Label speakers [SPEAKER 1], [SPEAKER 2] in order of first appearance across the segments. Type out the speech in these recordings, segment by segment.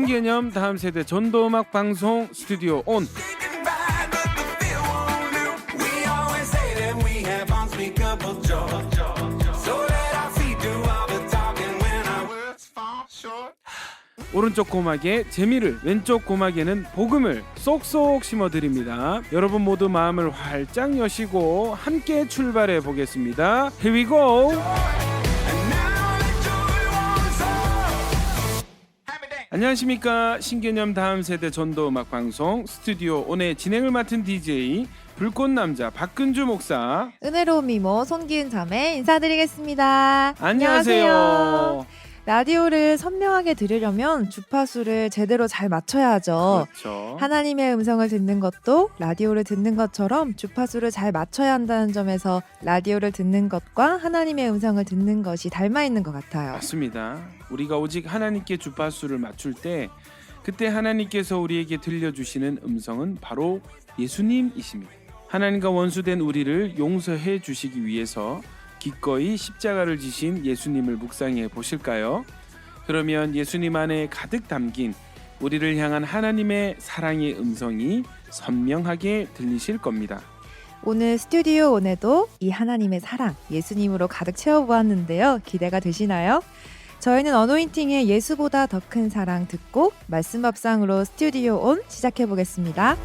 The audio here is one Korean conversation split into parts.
[SPEAKER 1] 신개념 다음 세대 전도음악 방송 스튜디오 온. 오른쪽 고막에 재미를, 왼쪽 고막에는 복음을 쏙쏙 심어드립니다. 여러분 모두 마음을 활짝 여시고 함께 출발해 보겠습니다. Here we go! 안녕하십니까. 신개념 다음 세대 전도음악 방송 스튜디오 온의 진행을 맡은 DJ 불꽃남자 박근주 목사,
[SPEAKER 2] 은혜로운 미모 손기은 자매 인사드리겠습니다.
[SPEAKER 1] 안녕하세요.
[SPEAKER 2] 라디오를 선명하게 들으려면 주파수를 제대로 잘 맞춰야 하죠.
[SPEAKER 1] 그렇죠.
[SPEAKER 2] 하나님의 음성을 듣는 것도 라디오를 듣는 것처럼 주파수를 잘 맞춰야 한다는 점에서 라디오를 듣는 것과 하나님의 음성을 듣는 것이 닮아 있는 것 같아요.
[SPEAKER 1] 맞습니다. 우리가 오직 하나님께 주파수를 맞출 때 그때 하나님께서 우리에게 들려주시는 음성은 바로 예수님이십니다. 하나님과 원수된 우리를 용서해 주시기 위해서 기꺼이 십자가를 지신 예수님을 묵상해 보실까요? 그러면 예수님 안에 가득 담긴 우리를 향한 하나님의 사랑의 음성이 선명하게 들리실 겁니다.
[SPEAKER 2] 오늘 스튜디오 온에도 이 하나님의 사랑 예수님으로 가득 채워보았는데요. 기대가 되시나요? 저희는 어노인팅의 예수보다 더 큰 사랑 듣고 말씀 밥상으로 스튜디오 온 시작해 보겠습니다.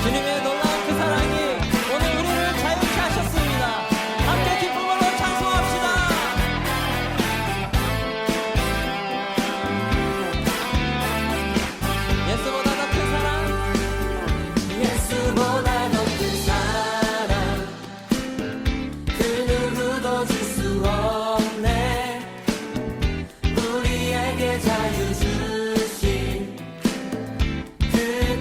[SPEAKER 3] 주님의 놀라운 그 사랑이 오늘 우리를 자유케 하셨습니다. 함께 기쁨으로 찬송합시다. 예수보다 더 큰 사랑, 예수보다 더 큰 사랑, 그 누구도 줄 수 없네. 우리에게 자유 주신 그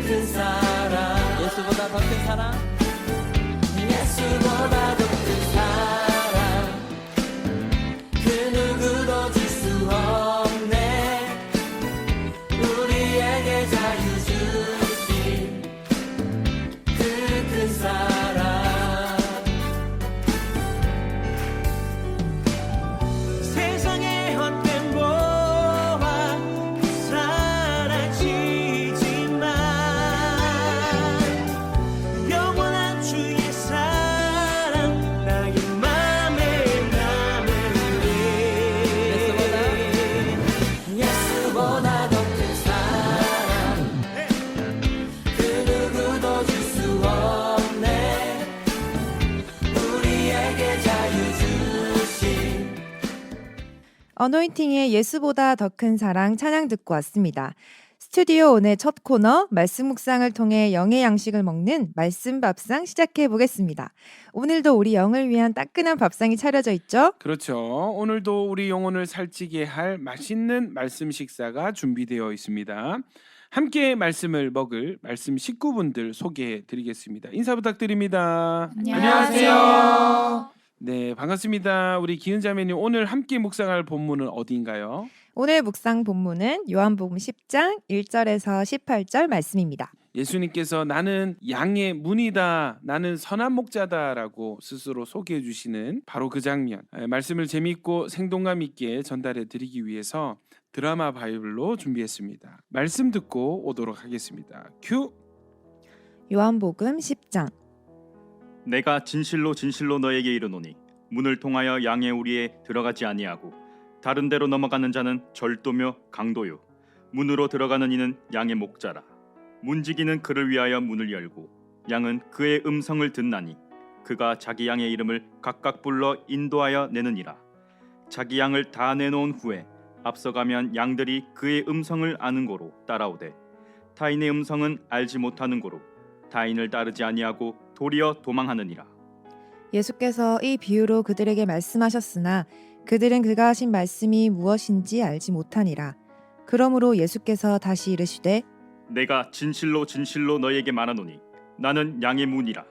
[SPEAKER 3] 큰 사랑, 예수보다 더 큰 사랑, 예수보다 더 큰 사랑, 그 누구도 줄 수 없네. 우리에게 자유 주신 그 큰 사랑. 세상의 헛된 보화 사라지지만 영원한 주의 사랑 나의 맘에 남으리. 예수보다 더 큰 사랑, 그 누구도 줄 수 없네. 우리에게 자유 주신.
[SPEAKER 2] 어노인팅의 예수보다 더 큰 사랑 찬양 듣고 왔습니다. 스튜디오 온의 첫 코너 말씀 묵상을 통해 영의 양식을 먹는 말씀 밥상 시작해 보겠습니다. 오늘도 우리 영을 위한 따끈한 밥상이 차려져 있죠?
[SPEAKER 1] 그렇죠. 오늘도 우리 영혼을 살찌게 할 맛있는 말씀 식사가 준비되어 있습니다. 함께 말씀을 먹을 말씀 식구분들 소개해 드리겠습니다. 인사 부탁드립니다.
[SPEAKER 2] 안녕하세요.
[SPEAKER 1] 네, 반갑습니다. 우리 기은 자매님, 오늘 함께 묵상할 본문은 어디인가요?
[SPEAKER 2] 오늘 묵상 본문은 요한복음 10장 1절에서 18절 말씀입니다.
[SPEAKER 1] 예수님께서 나는 양의 문이다, 나는 선한 목자다라고 스스로 소개해 주시는 바로 그 장면, 말씀을 재미있고 생동감 있게 전달해 드리기 위해서 드라마 바이블로 준비했습니다. 말씀 듣고 오도록 하겠습니다. 큐!
[SPEAKER 2] 요한복음 10장
[SPEAKER 4] 내가 진실로 진실로 너에게 이르노니 문을 통하여 양의 우리에 들어가지 아니하고 다른 데로 넘어가는 자는 절도며 강도요 문으로 들어가는 이는 양의 목자라. 문지기는 그를 위하여 문을 열고 양은 그의 음성을 듣나니 그가 자기 양의 이름을 각각 불러 인도하여 내느니라. 자기 양을 다 내놓은 후에 앞서가면 양들이 그의 음성을 아는 고로 따라오되 타인의 음성은 알지 못하는 고로 타인을 따르지 아니하고 도리어 도망하느니라.
[SPEAKER 2] 예수께서 이 비유로 그들에게 말씀하셨으나 그들은 그가 하신 말씀이 무엇인지 알지 못하니라. 그러므로 예수께서 다시 이르시되
[SPEAKER 4] 내가 진실로 진실로 너희에게 말하노니 나는 양의 문이라.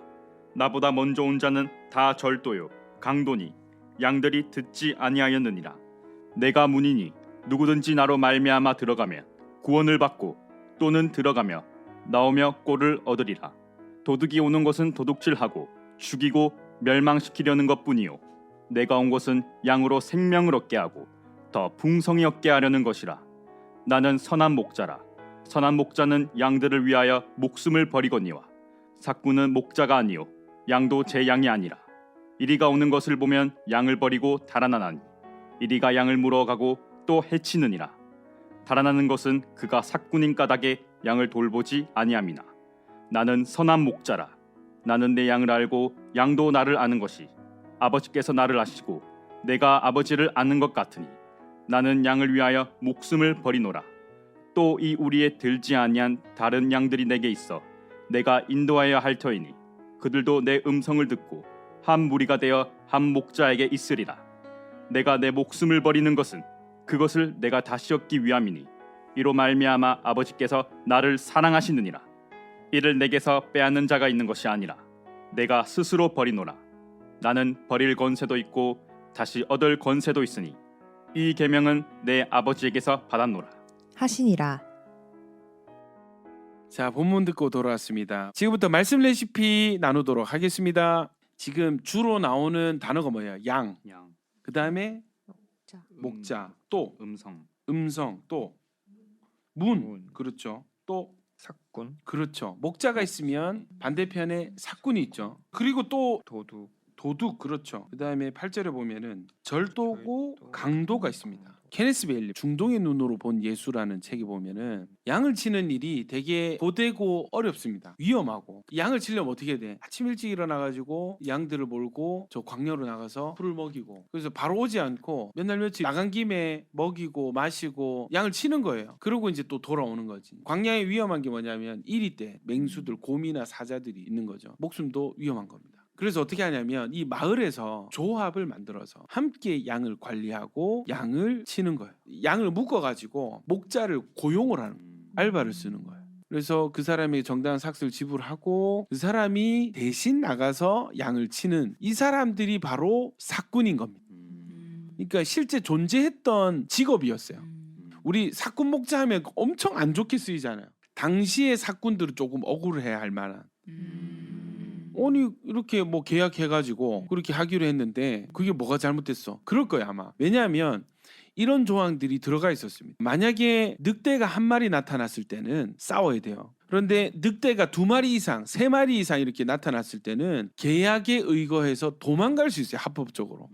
[SPEAKER 4] 나보다 먼저 온 자는 다 절도요 강도니 양들이 듣지 아니하였느니라. 내가 문이니 누구든지 나로 말미암아 들어가면 구원을 받고 또는 들어가며 나오며 꼴을 얻으리라. 도둑이 오는 것은 도둑질하고 죽이고 멸망시키려는 것뿐이요 내가 온 것은 양으로 생명을 얻게 하고 더 풍성히 얻게 하려는 것이라. 나는 선한 목자라. 선한 목자는 양들을 위하여 목숨을 버리거니와 삭구는 목자가 아니요 양도 제 양이 아니라. 이리가 오는 것을 보면 양을 버리고 달아나나니 이리가 양을 물어가고 또 해치느니라. 달아나는 것은 그가 삭군인 까닭에 양을 돌보지 아니함이나. 나는 선한 목자라. 나는 내 양을 알고 양도 나를 아는 것이 아버지께서 나를 아시고 내가 아버지를 아는 것 같으니 나는 양을 위하여 목숨을 버리노라. 또 이 우리에 들지 아니한 다른 양들이 내게 있어 내가 인도하여야 할 터이니 그들도 내 음성을 듣고 한 무리가 되어 한 목자에게 있으리라. 내가 내 목숨을 버리는 것은 그것을 내가 다시 얻기 위함이니 이로 말미암아 아버지께서 나를 사랑하시느니라. 이를 내게서 빼앗는 자가 있는 것이 아니라 내가 스스로 버리노라. 나는 버릴 권세도 있고 다시 얻을 권세도 있으니 이 계명은 내 아버지에게서 받았노라.
[SPEAKER 2] 하시니라.
[SPEAKER 1] 자, 본문 듣고 돌아왔습니다. 지금부터 말씀 레시피 나누도록 하겠습니다. 지금 주로 나오는 단어가 뭐예요? 양.
[SPEAKER 4] 양,
[SPEAKER 1] 그 다음에
[SPEAKER 2] 목자.
[SPEAKER 1] 목자, 또
[SPEAKER 4] 음성,
[SPEAKER 1] 음성, 또 문. 그렇죠. 또
[SPEAKER 5] 삭군,
[SPEAKER 1] 그렇죠. 목자가 있으면 반대편에 삭군이 있죠. 그리고 또 도둑 그렇죠. 그 다음에 8절에 보면은 절도고
[SPEAKER 5] 절도.
[SPEAKER 1] 강도가 있습니다. 케네스 베일리 중동의 눈으로 본 예수라는 책에 보면은 양을 치는 일이 되게 고되고 어렵습니다. 위험하고 양을 치려면 어떻게 돼? 아침 일찍 일어나가지고 양들을 몰고 저 광야로 나가서 풀을 먹이고 그래서 바로 오지 않고 몇 날 며칠 나간 김에 먹이고 마시고 양을 치는 거예요. 그러고 이제 또 돌아오는 거지. 광야의 위험한 게 뭐냐면 이리 때 맹수들 곰이나 사자들이 있는 거죠. 목숨도 위험한 겁니다. 그래서 어떻게 하냐면 이 마을에서 조합을 만들어서 함께 양을 관리하고 양을 치는 거예요. 양을 묶어가지고 목자를 고용을 하는 거예요. 알바를 쓰는 거예요. 그래서 그 사람에게 정당한 삭스를 지불하고 그 사람이 대신 나가서 양을 치는 이 사람들이 바로 삭군인 겁니다. 그러니까 실제 존재했던 직업이었어요. 우리 삭군 목자 하면 엄청 안 좋게 쓰이잖아요. 당시의 삭군들은 조금 억울해야 할 만한. 아니 이렇게 뭐 계약해가지고 그렇게 하기로 했는데 그게 뭐가 잘못됐어? 그럴 거야 아마. 왜냐하면 이런 조항들이 들어가 있었습니다. 만약에 늑대가 한 마리 나타났을 때는 싸워야 돼요. 그런데 늑대가 2마리 이상, 3마리 이상 이렇게 나타났을 때는 계약에 의거해서 도망갈 수 있어요. 합법적으로.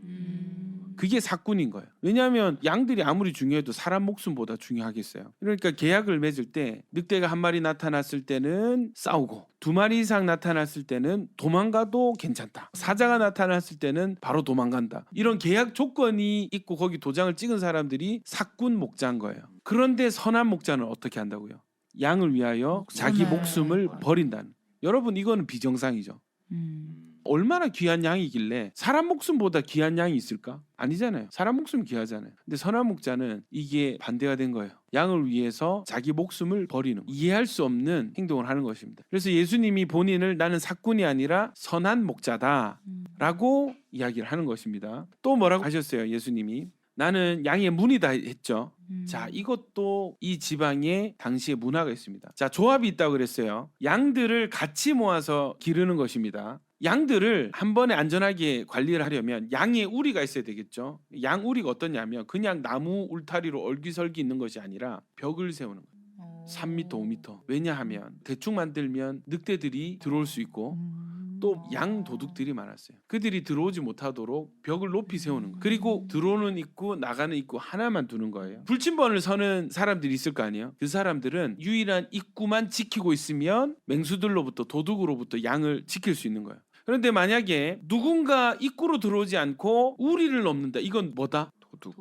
[SPEAKER 1] 그게 삭군인 거예요. 왜냐하면 양들이 아무리 중요해도 사람 목숨보다 중요하겠어요. 그러니까 계약을 맺을 때 늑대가 한 마리 나타났을 때는 싸우고 2마리 이상 나타났을 때는 도망가도 괜찮다. 사자가 나타났을 때는 바로 도망간다. 이런 계약 조건이 있고 거기 도장을 찍은 사람들이 삭군 목자인 거예요. 그런데 선한 목자는 어떻게 한다고요? 양을 위하여 자기 목숨을 버린다는. 여러분 이거는 비정상이죠. 얼마나 귀한 양이길래 사람 목숨보다 귀한 양이 있을까? 아니잖아요. 사람 목숨이 귀하잖아요. 근데 선한 목자는 이게 반대가 된 거예요. 양을 위해서 자기 목숨을 버리는, 이해할 수 없는 행동을 하는 것입니다. 그래서 예수님이 본인을 나는 삭군이 아니라 선한 목자다 라고 이야기를 하는 것입니다. 또 뭐라고 하셨어요? 예수님이 나는 양의 문이다 했죠. 자, 이것도 이 지방에 당시에 문화가 있습니다. 자, 조합이 있다고 그랬어요. 양들을 같이 모아서 기르는 것입니다. 양들을 한 번에 안전하게 관리를 하려면 양의 우리가 있어야 되겠죠. 양 우리가 어떠냐면 그냥 나무 울타리로 얼기설기 있는 것이 아니라 벽을 세우는 거예요. 3m, 5m. 왜냐하면 대충 만들면 늑대들이 들어올 수 있고 또 양 도둑들이 많았어요. 그들이 들어오지 못하도록 벽을 높이 세우는 거예요. 그리고 들어오는 입구 나가는 입구 하나만 두는 거예요. 불침번을 서는 사람들이 있을 거 아니에요. 그 사람들은 유일한 입구만 지키고 있으면 맹수들로부터 도둑으로부터 양을 지킬 수 있는 거예요. 그런데 만약에 누군가 입구로 들어오지 않고 우리를 넘는다. 이건 뭐다?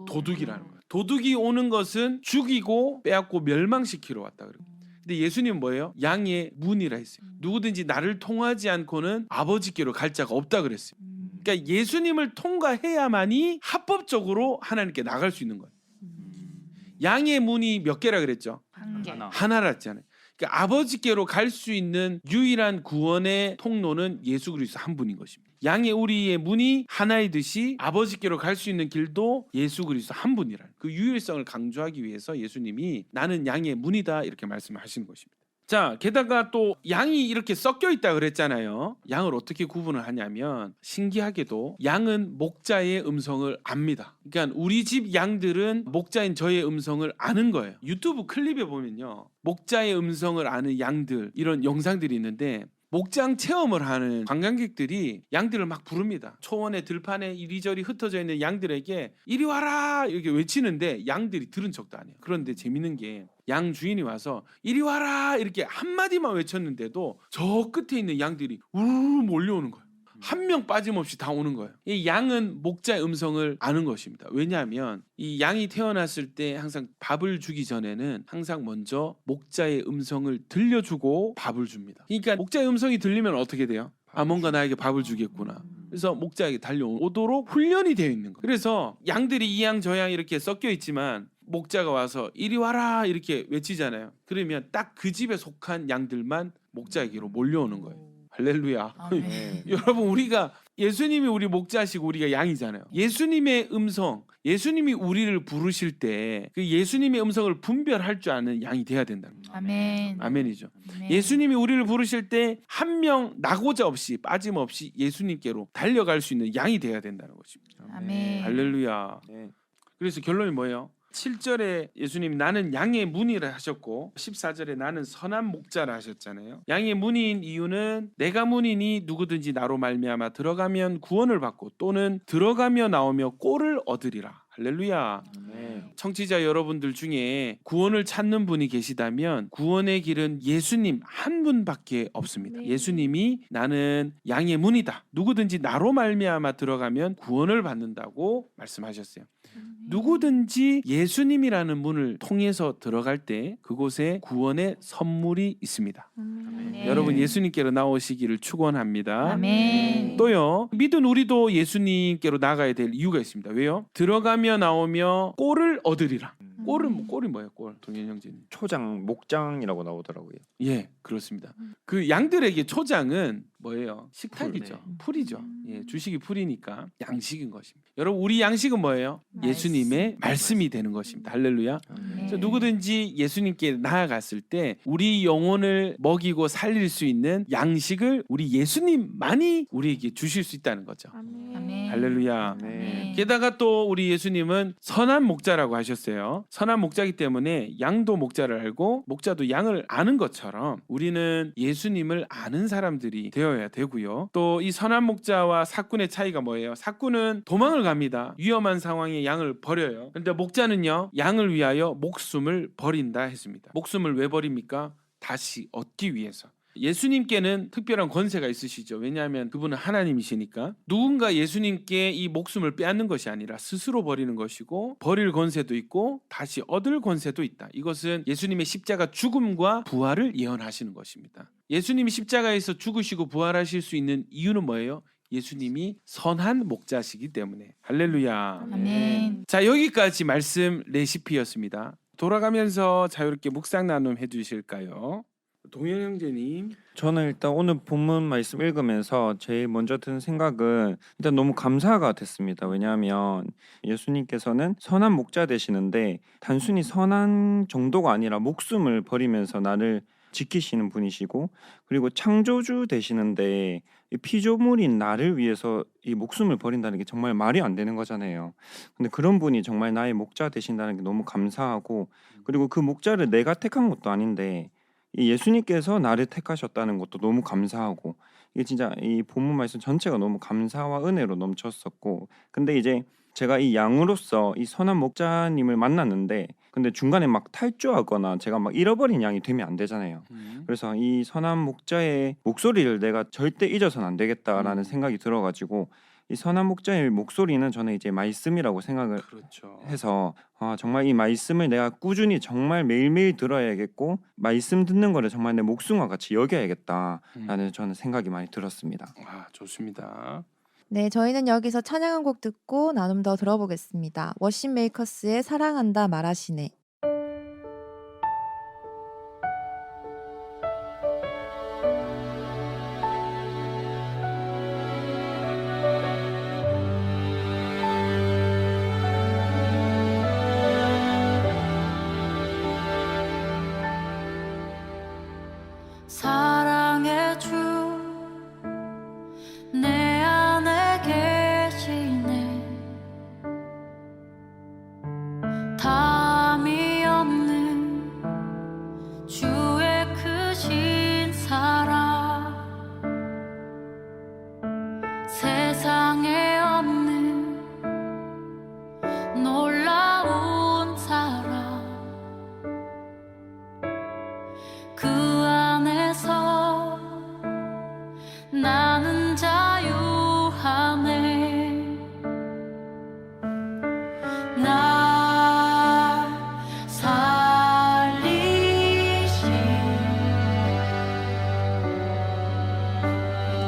[SPEAKER 1] 도둑이라는 거예요. 도둑이 오는 것은 죽이고 빼앗고 멸망시키러 왔다 그래요. 근데 예수님은 뭐예요? 양의 문이라 했어요. 누구든지 나를 통하지 않고는 아버지께로 갈 자가 없다 그랬어요. 그러니까 예수님을 통과해야만이 합법적으로 하나님께 나갈 수 있는 거예요. 양의 문이 몇 개라 그랬죠?
[SPEAKER 5] 한 개.
[SPEAKER 1] 하나라 했잖아요. 그러니까 아버지께로 갈 수 있는 유일한 구원의 통로는 예수 그리스도 한 분인 것입니다. 양의 우리의 문이 하나이듯이 아버지께로 갈 수 있는 길도 예수 그리스도 한 분이라는 그 유일성을 강조하기 위해서 예수님이 나는 양의 문이다 이렇게 말씀하시는 것입니다. 자, 게다가 또 양이 이렇게 섞여 있다 그랬잖아요. 양을 어떻게 구분을 하냐면 신기하게도 양은 목자의 음성을 압니다. 그러니까 우리 집 양들은 목자인 저의 음성을 아는 거예요. 유튜브 클립에 보면요, 목자의 음성을 아는 양들 이런 영상들이 있는데 목장 체험을 하는 관광객들이 양들을 막 부릅니다. 초원의 들판에 이리저리 흩어져 있는 양들에게 이리 와라 이렇게 외치는데 양들이 들은 척도 안 해요. 그런데 재밌는 게 양 주인이 와서 이리 와라 이렇게 한마디만 외쳤는데도 저 끝에 있는 양들이 우르르 몰려오는 거예요. 한 명 빠짐없이 다 오는 거예요. 이 양은 목자의 음성을 아는 것입니다. 왜냐하면 이 양이 태어났을 때 항상 밥을 주기 전에는 항상 먼저 목자의 음성을 들려주고 밥을 줍니다. 그러니까 목자의 음성이 들리면 어떻게 돼요? 아, 뭔가 나에게 밥을 주겠구나. 그래서 목자에게 달려오도록 훈련이 되어 있는 거예요. 그래서 양들이 이 양 저 양 이렇게 섞여 있지만 목자가 와서 이리 와라 이렇게 외치잖아요. 그러면 딱 그 집에 속한 양들만 목자에게로 몰려오는 거예요. 할렐루야.
[SPEAKER 3] 아멘.
[SPEAKER 1] 여러분, 우리가 예수님이 우리 목자시고 우리가 양이잖아요. 예수님의 음성, 예수님이 우리를 부르실 때 그 예수님의 음성을 분별할 줄 아는 양이 돼야 된다는 거예요.
[SPEAKER 3] 아멘.
[SPEAKER 1] 아멘이죠.
[SPEAKER 3] 아멘.
[SPEAKER 1] 예수님이 우리를 부르실 때 한 명 나고자 없이 빠짐없이 예수님께로 달려갈 수 있는 양이 돼야 된다는 것입니다.
[SPEAKER 3] 아멘.
[SPEAKER 1] 할렐루야. 그래서 결론이 뭐예요? 7절에 예수님이 나는 양의 문이라 하셨고 14절에 나는 선한 목자라 하셨잖아요. 양의 문인 이유는 내가 문이니 누구든지 나로 말미암아 들어가면 구원을 받고 또는 들어가며 나오며 꼴을 얻으리라. 할렐루야. 청취자 여러분들 중에 구원을 찾는 분이 계시다면 구원의 길은 예수님 한 분밖에 없습니다. 예수님이 나는 양의 문이다. 누구든지 나로 말미암아 들어가면 구원을 받는다고 말씀하셨어요. 누구든지 예수님이라는 문을 통해서 들어갈 때 그곳에 구원의 선물이 있습니다.
[SPEAKER 3] 아멘.
[SPEAKER 1] 여러분 예수님께로 나오시기를 축원합니다.
[SPEAKER 3] 아멘.
[SPEAKER 1] 또요, 믿은 우리도 예수님께로 나가야 될 이유가 있습니다. 왜요? 들어가며 나오며 꼴을 얻으리라. 꼴이 뭐예요? 꼴. 동현 형제님.
[SPEAKER 5] 초장, 목장이라고 나오더라고요.
[SPEAKER 1] 예, 그렇습니다. 그 양들에게 초장은 뭐예요? 식탁이죠. 풀이죠. 예, 주식이 풀이니까 양식인 것입니다. 여러분, 우리 양식은 뭐예요? 예수님의 말씀이 되는 것입니다. 할렐루야. 그래서 누구든지 예수님께 나아갔을 때 우리 영혼을 먹이고 살릴 수 있는 양식을 우리 예수님만이 우리에게 주실 수 있다는 거죠.
[SPEAKER 3] 아멘.
[SPEAKER 1] 할렐루야.
[SPEAKER 3] 아멘.
[SPEAKER 1] 게다가 또 우리 예수님은 선한 목자라고 하셨어요. 선한 목자이기 때문에 양도 목자를 알고 목자도 양을 아는 것처럼 우리는 예수님을 아는 사람들이 되어야 되고요. 또 이 선한 목자와 사꾼의 차이가 뭐예요? 사꾼은 도망을 갑니다. 위험한 상황에 양을 버려요. 그런데 목자는요, 양을 위하여 목숨을 버린다 했습니다. 목숨을 왜 버립니까? 다시 얻기 위해서. 예수님께는 특별한 권세가 있으시죠. 왜냐하면 그분은 하나님이시니까. 누군가 예수님께 이 목숨을 빼앗는 것이 아니라 스스로 버리는 것이고 버릴 권세도 있고 다시 얻을 권세도 있다. 이것은 예수님의 십자가 죽음과 부활을 예언하시는 것입니다. 예수님이 십자가에서 죽으시고 부활하실 수 있는 이유는 뭐예요? 예수님이 선한 목자시기 때문에. 할렐루야.
[SPEAKER 3] 아멘.
[SPEAKER 1] 자, 여기까지 말씀 레시피였습니다. 돌아가면서 자유롭게 묵상 나눔 해주실까요? 동현 형제님.
[SPEAKER 5] 저는 일단 오늘 본문 말씀 읽으면서 제일 먼저 든 생각은 일단 너무 감사가 됐습니다. 왜냐하면 예수님께서는 선한 목자 되시는데 단순히 선한 정도가 아니라 목숨을 버리면서 나를 지키시는 분이시고, 그리고 창조주 되시는데 이 피조물인 나를 위해서 이 목숨을 버린다는 게 정말 말이 안 되는 거잖아요. 근데 그런 분이 정말 나의 목자 되신다는 게 너무 감사하고, 그리고 그 목자를 내가 택한 것도 아닌데 이 예수님께서 나를 택하셨다는 것도 너무 감사하고, 이게 진짜 이 본문 말씀 전체가 너무 감사와 은혜로 넘쳤었고, 근데 이제 제가 이 양으로서 이 선한 목자님을 만났는데 근데 중간에 막 탈주하거나 제가 막 잃어버린 양이 되면 안 되잖아요. 그래서 이 선한 목자의 목소리를 내가 절대 잊어서는 안 되겠다라는 생각이 들어가지고, 이 선한 목자의 목소리는 저는 이제 말씀이라고 생각을
[SPEAKER 1] 그렇죠.
[SPEAKER 5] 해서 정말 이 말씀을 내가 꾸준히 정말 매일매일 들어야겠고, 말씀 듣는 거를 정말 내 목숨과 같이 여겨야겠다라는 저는 생각이 많이 들었습니다.
[SPEAKER 1] 아, 좋습니다.
[SPEAKER 2] 네, 저희는 여기서 찬양 한 곡 듣고 나눔 더 들어보겠습니다. 워십 메이커스의 사랑한다 말하시네.
[SPEAKER 6] 담이 없는 주의 크신 사랑, 세상에 없는 놀라운 사랑, 그 안에서 나는 자유하네. 날 살리신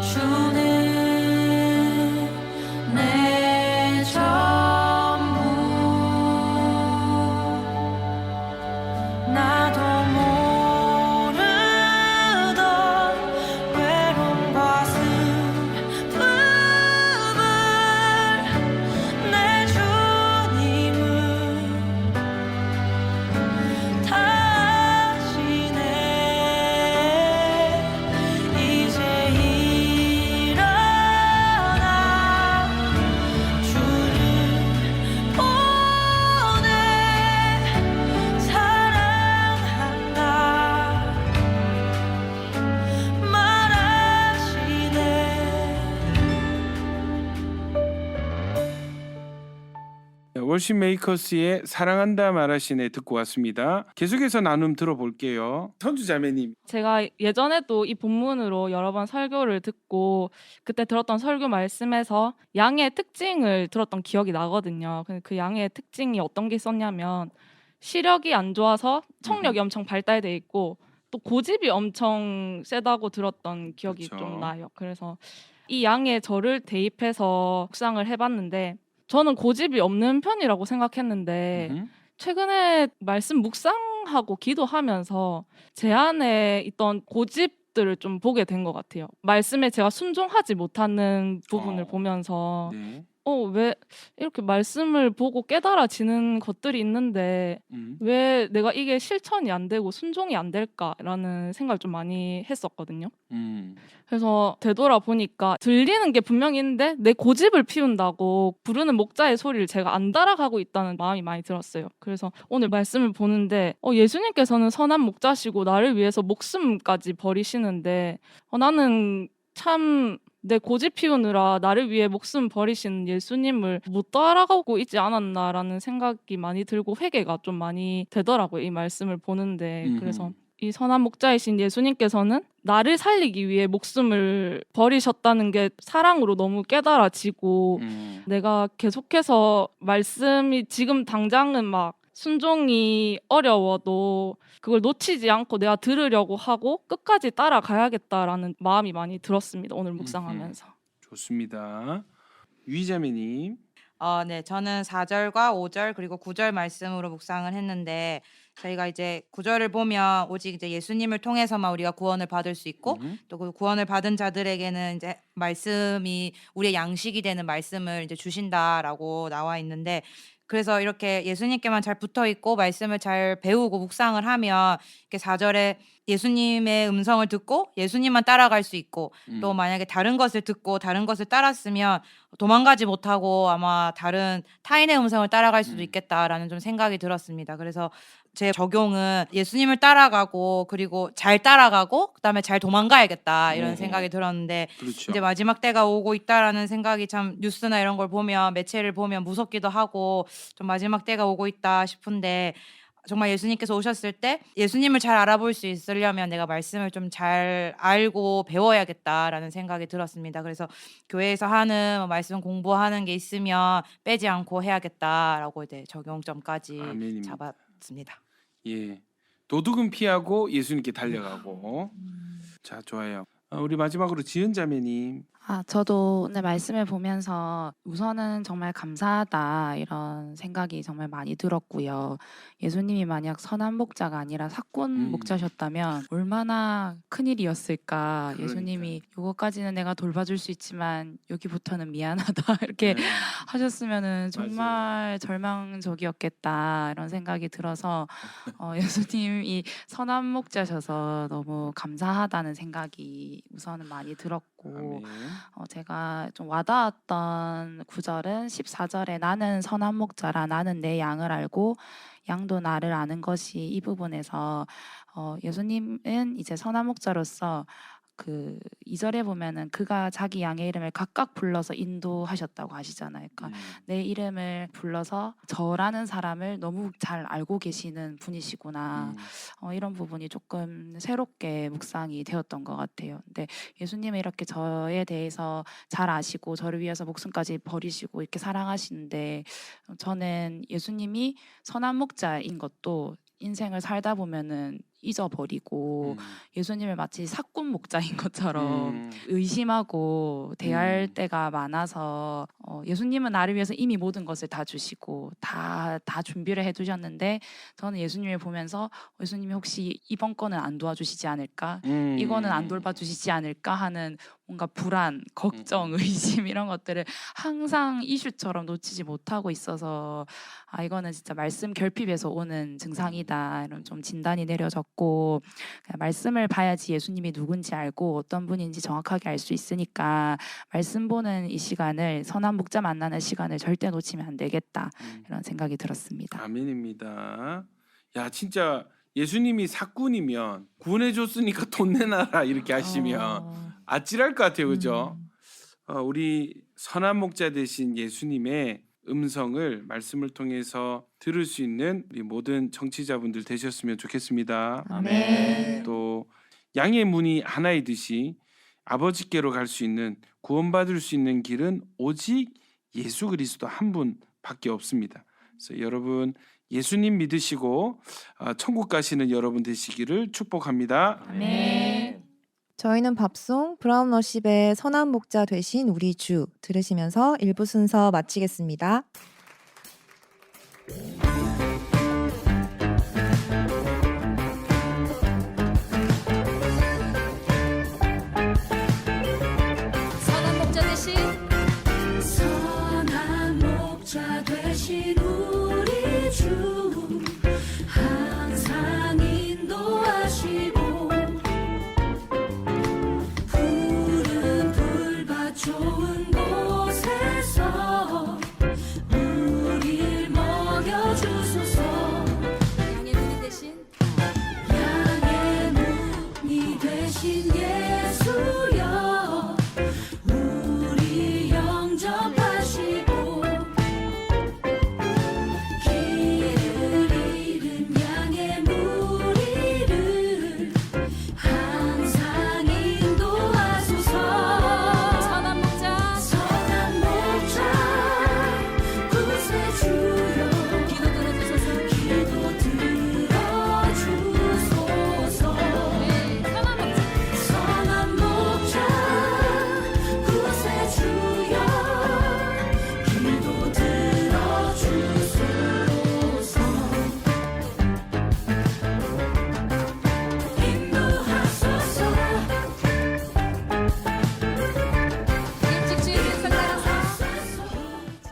[SPEAKER 6] 주는 내 전부. 나도 모르던 외로움과 슬픔을 내 주님은 다 아시네. 이제 일어나 주를 보내. 사랑한다 말하시네.
[SPEAKER 1] 월십 메이커스의 사랑한다 말하시네 듣고 왔습니다. 계속해서 나눔 들어볼게요. 선주자매님.
[SPEAKER 7] 제가 예전에도 이 본문으로 여러 번 설교를 듣고 그때 들었던 설교 말씀에서 양의 특징을 들었던 기억이 나거든요. 근데 그 양의 특징이 어떤 게 있었냐면 시력이 안 좋아서 청력이 엄청 발달돼 있고 또 고집이 엄청 세다고 들었던 기억이
[SPEAKER 1] 그렇죠.
[SPEAKER 7] 좀 나요. 그래서 이 양의 저를 대입해서 묵상을 해봤는데 저는 고집이 없는 편이라고 생각했는데
[SPEAKER 1] 음흠.
[SPEAKER 7] 최근에 말씀 묵상하고 기도하면서 제 안에 있던 고집들을 좀 보게 된 것 같아요. 말씀에 제가 순종하지 못하는 부분을 보면서
[SPEAKER 1] 네.
[SPEAKER 7] 왜 이렇게 말씀을 보고 깨달아지는 것들이 있는데 왜 내가 이게 실천이 안 되고 순종이 안 될까라는 생각을 좀 많이 했었거든요. 그래서 되돌아보니까 들리는 게 분명히 있는데 내 고집을 피운다고 부르는 목자의 소리를 제가 안 따라가고 있다는 마음이 많이 들었어요. 그래서 오늘 말씀을 보는데 예수님께서는 선한 목자시고 나를 위해서 목숨까지 버리시는데 나는 참 내 고집 피우느라 나를 위해 목숨 버리신 예수님을 못 따라가고 있지 않았나라는 생각이 많이 들고 회개가 좀 많이 되더라고요. 이 말씀을 보는데. 그래서 이 선한 목자이신 예수님께서는 나를 살리기 위해 목숨을 버리셨다는 게 사랑으로 너무 깨달아지고 내가 계속해서 말씀이 지금 당장은 막 순종이 어려워도 그걸 놓치지 않고 내가 들으려고 하고 끝까지 따라가야겠다라는 마음이 많이 들었습니다. 오늘 묵상하면서.
[SPEAKER 1] 좋습니다. 유이자매님.
[SPEAKER 8] 네, 저는 4절과 5절 그리고 9절 말씀으로 묵상을 했는데 저희가 이제 9절을 보면 오직 이제 예수님을 통해서만 우리가 구원을 받을 수 있고 또 그 구원을 받은 자들에게는 이제 말씀이 우리의 양식이 되는 말씀을 이제 주신다라고 나와 있는데 그래서 이렇게 예수님께만 잘 붙어 있고 말씀을 잘 배우고 묵상을 하면 이렇게 4절에 예수님의 음성을 듣고 예수님만 따라갈 수 있고 또 만약에 다른 것을 듣고 다른 것을 따랐으면 도망가지 못하고 아마 다른 타인의 음성을 따라갈 수도 있겠다라는 좀 생각이 들었습니다. 그래서 제 적용은 예수님을 따라가고 그리고 잘 따라가고 그다음에 잘 도망가야겠다 이런 생각이 들었는데
[SPEAKER 1] 그렇죠.
[SPEAKER 8] 이제 마지막 때가 오고 있다라는 생각이 참 뉴스나 이런 걸 보면 매체를 보면 무섭기도 하고 좀 마지막 때가 오고 있다 싶은데 정말 예수님께서 오셨을 때 예수님을 잘 알아볼 수 있으려면 내가 말씀을 좀 잘 알고 배워야겠다라는 생각이 들었습니다. 그래서 교회에서 하는 말씀 공부하는 게 있으면 빼지 않고 해야겠다라고 이제 적용점까지
[SPEAKER 1] 아멘입니다.
[SPEAKER 8] 잡았습니다.
[SPEAKER 1] 예. 도둑은 피하고 예수님께 달려가고. 자, 좋아요. 우리 마지막으로 지은 자매님.
[SPEAKER 9] 저도 오늘 말씀을 보면서 우선은 정말 감사하다 이런 생각이 정말 많이 들었고요. 예수님이 만약 선한 목자가 아니라 사꾼 목자셨다면 얼마나 큰일이었을까. 예수님이 요거까지는 내가 돌봐줄 수 있지만 여기부터는 미안하다 이렇게
[SPEAKER 1] 네.
[SPEAKER 9] 하셨으면은 정말 절망적이었겠다 이런 생각이 들어서 예수님이 선한 목자셔서 너무 감사하다는 생각이 우선은 많이 들었고
[SPEAKER 1] 아멘.
[SPEAKER 9] 제가 좀 와닿았던 구절은 14절에 나는 선한 목자라 나는 내 양을 알고 양도 나를 아는 것이 이 부분에서 예수님은 이제 선한 목자로서 그 2절에 보면은 그가 자기 양의 이름을 각각 불러서 인도하셨다고 하시잖아요. 그러니까 내 이름을 불러서 저라는 사람을 너무 잘 알고 계시는 분이시구나. 이런 부분이 조금 새롭게 묵상이 되었던 것 같아요. 근데 예수님은 이렇게 저에 대해서 잘 아시고 저를 위해서 목숨까지 버리시고 이렇게 사랑하시는데 저는 예수님이 선한 목자인 것도 인생을 살다 보면은 잊어버리고 예수님을 마치 사꾼 목자인 것처럼 의심하고 대할 때가 많아서 예수님은 나를 위해서 이미 모든 것을 다 주시고 다 준비를 해두셨는데 저는 예수님을 보면서 예수님이 혹시 이번 거는 안 도와주시지 않을까? 이거는 안 돌봐주시지 않을까 하는 뭔가 불안, 걱정, 의심 이런 것들을 항상 이슈처럼 놓치지 못하고 있어서 이거는 진짜 말씀 결핍에서 오는 증상이다 이런 좀 진단이 내려졌고 그냥 말씀을 봐야지 예수님이 누군지 알고 어떤 분인지 정확하게 알 수 있으니까 말씀 보는 이 시간을 선한 목자 만나는 시간을 절대 놓치면 안 되겠다 이런 생각이 들었습니다.
[SPEAKER 1] 아멘입니다. 야 진짜 예수님이 사꾼이면 구원해 줬으니까 돈 내놔라 이렇게 하시면 아찔할 것 같아요, 그죠? 우리 선한 목자 되신 예수님의 음성을 말씀을 통해서 들을 수 있는 우리 모든 청취자분들 되셨으면 좋겠습니다.
[SPEAKER 2] 아멘.
[SPEAKER 1] 또 양의 문이 하나이듯이 아버지께로 갈 수 있는 구원받을 수 있는 길은 오직 예수 그리스도 한 분밖에 없습니다. 그래서 여러분 예수님 믿으시고 천국 가시는 여러분 되시기를 축복합니다.
[SPEAKER 2] 아멘. 저희는 밥송 브라운 워십의 선한 목자 되신 우리 주 들으시면서 1부 순서 마치겠습니다.